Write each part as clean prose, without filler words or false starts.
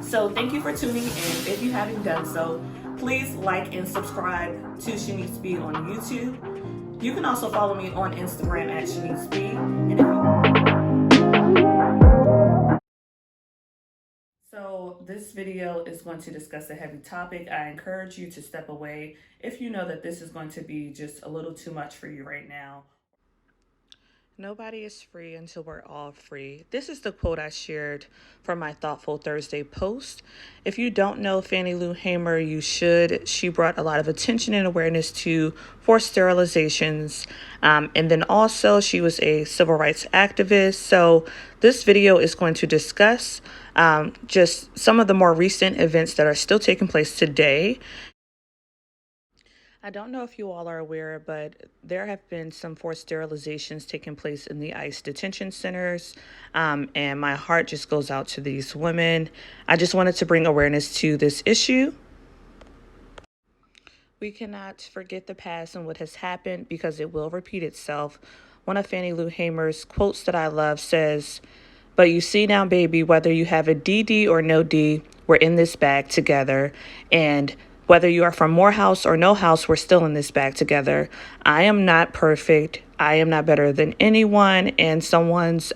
So thank you for tuning in. If you haven't done so, please like and subscribe to Shaniece B on YouTube. You can also follow me on Instagram at Shaniece B. So this video is going to discuss a heavy topic. I encourage you to step away if you know that this is going to be just a little too much for you right now. Nobody is free until we're all free. This is the quote I shared from my Thoughtful Thursday post. If you don't know Fannie Lou Hamer, you should. She brought a lot of attention and awareness to forced sterilizations. And then also she was a civil rights activist. So this video is going to discuss just some of the more recent events that are still taking place today. I don't know if you all are aware, but there have been some forced sterilizations taking place in the ICE detention centers, and my heart just goes out to these women. I just wanted to bring awareness to this issue. We cannot forget the past and what has happened because it will repeat itself. One of Fannie Lou Hamer's quotes that I love says, "But you see now, baby, whether you have a DD or no D, we're in this bag together. And whether you are from Morehouse or no house, we're still in this bag together. I am not perfect. I am not better than anyone, and someone's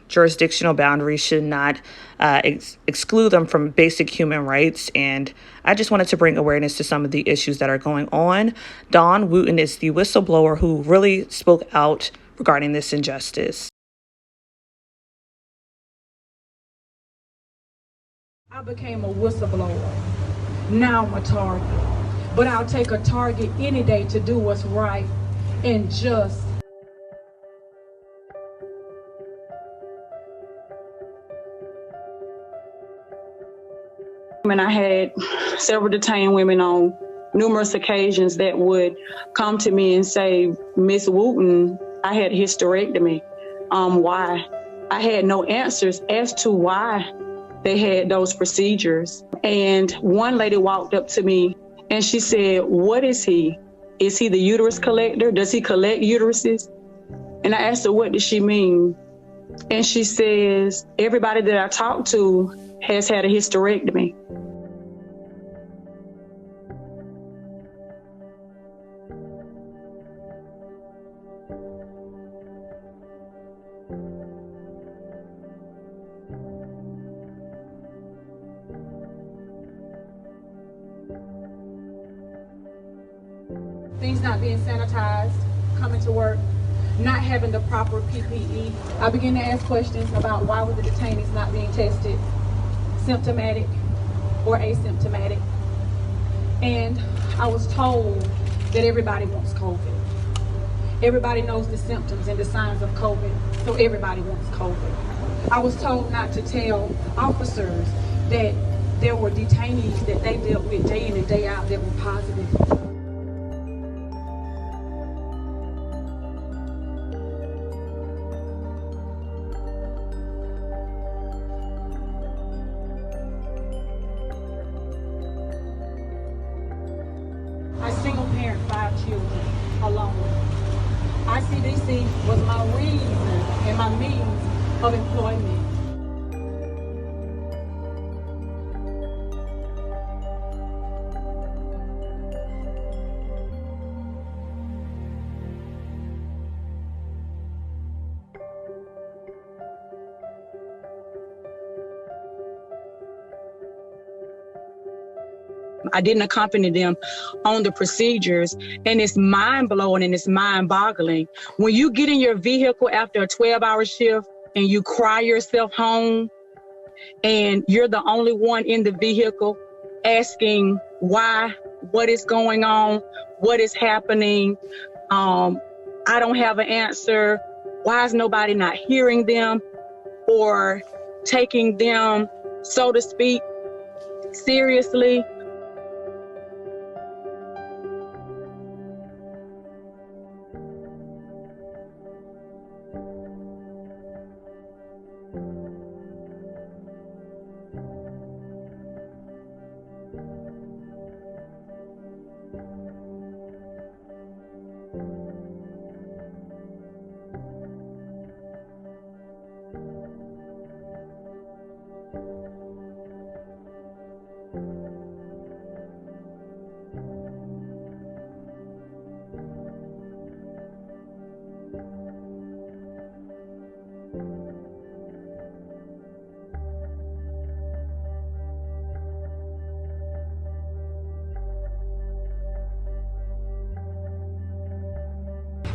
jurisdictional boundaries should not exclude them from basic human rights." And I just wanted to bring awareness to some of the issues that are going on. Dawn Wooten is the whistleblower who really spoke out regarding this injustice. I became a whistleblower. Now I'm a target. But I'll take a target any day to do what's right and just. And I had several detained women on numerous occasions that would come to me and say, "Miss Wooten, I had a hysterectomy. Why?" I had no answers as to why they had those procedures. And one lady walked up to me and she said, "What is he? Is he the uterus collector? Does he collect uteruses?" And I asked her, what did she mean? And she says, "Everybody that I talked to has had a hysterectomy." Things not being sanitized, coming to work, not having the proper PPE. I began to ask questions about why were the detainees not being tested, symptomatic or asymptomatic. And I was told that everybody wants COVID. Everybody knows the symptoms and the signs of COVID, so everybody wants COVID. I was told not to tell officers that there were detainees that they dealt with day in and day out that were positive. I single parent 5 children alone. ICDC was my reason and my means of employment. I didn't accompany them on the procedures, and it's mind-blowing and it's mind-boggling. When you get in your vehicle after a 12-hour shift and you cry yourself home and you're the only one in the vehicle asking why, what is going on, what is happening, I don't have an answer, why is nobody not hearing them or taking them, so to speak, seriously.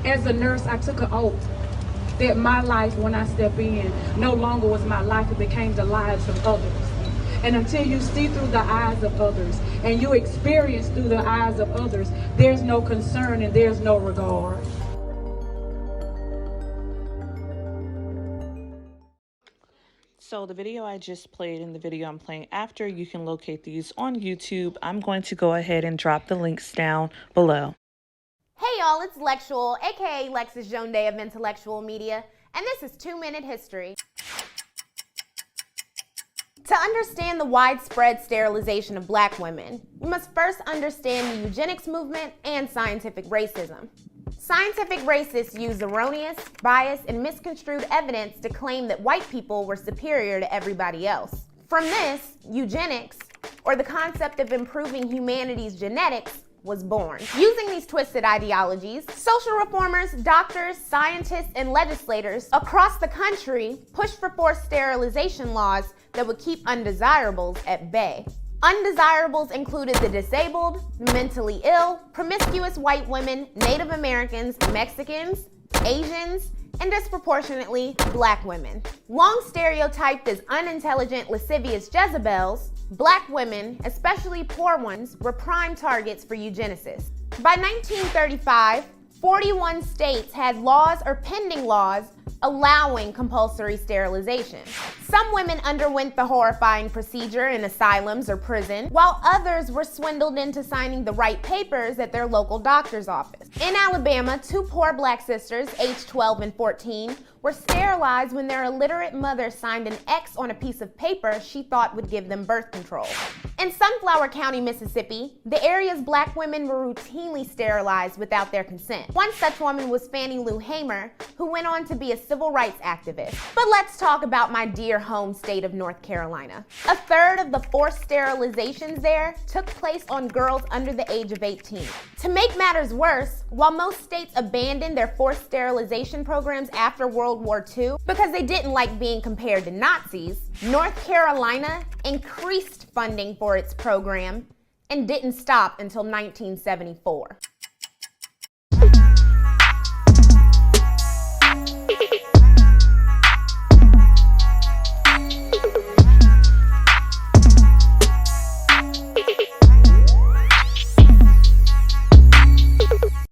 As a nurse, I took an oath that my life, when I step in, no longer was my life, it became the lives of others. And until you see through the eyes of others and you experience through the eyes of others, there's no concern and there's no regard. So the video I just played and the video I'm playing after, you can locate these on YouTube. I'm going to go ahead and drop the links down below. Hey y'all, it's Lexual, aka Lexus Joan Day of Intellectual Media, and this is 2-Minute History. To understand the widespread sterilization of black women, you must first understand the eugenics movement and scientific racism. Scientific racists use erroneous, biased, and misconstrued evidence to claim that white people were superior to everybody else. From this, eugenics, or the concept of improving humanity's genetics, was born. Using these twisted ideologies, social reformers, doctors, scientists, and legislators across the country pushed for forced sterilization laws that would keep undesirables at bay. Undesirables included the disabled, mentally ill, promiscuous white women, Native Americans, Mexicans, Asians, and disproportionately black women. Long stereotyped as unintelligent, lascivious Jezebels, black women, especially poor ones, were prime targets for eugenicists. By 1935, 41 states had laws or pending laws allowing compulsory sterilization. Some women underwent the horrifying procedure in asylums or prison, while others were swindled into signing the right papers at their local doctor's office. In Alabama, 2 poor black sisters, aged 12 and 14, were sterilized when their illiterate mother signed an X on a piece of paper she thought would give them birth control. In Sunflower County, Mississippi, the area's black women were routinely sterilized without their consent. One such woman was Fannie Lou Hamer, who went on to be a civil rights activist. But let's talk about my dear home state of North Carolina. A third of the forced sterilizations there took place on girls under the age of 18. To make matters worse, while most states abandoned their forced sterilization programs after World War II because they didn't like being compared to Nazis, North Carolina increased funding for its program and didn't stop until 1974.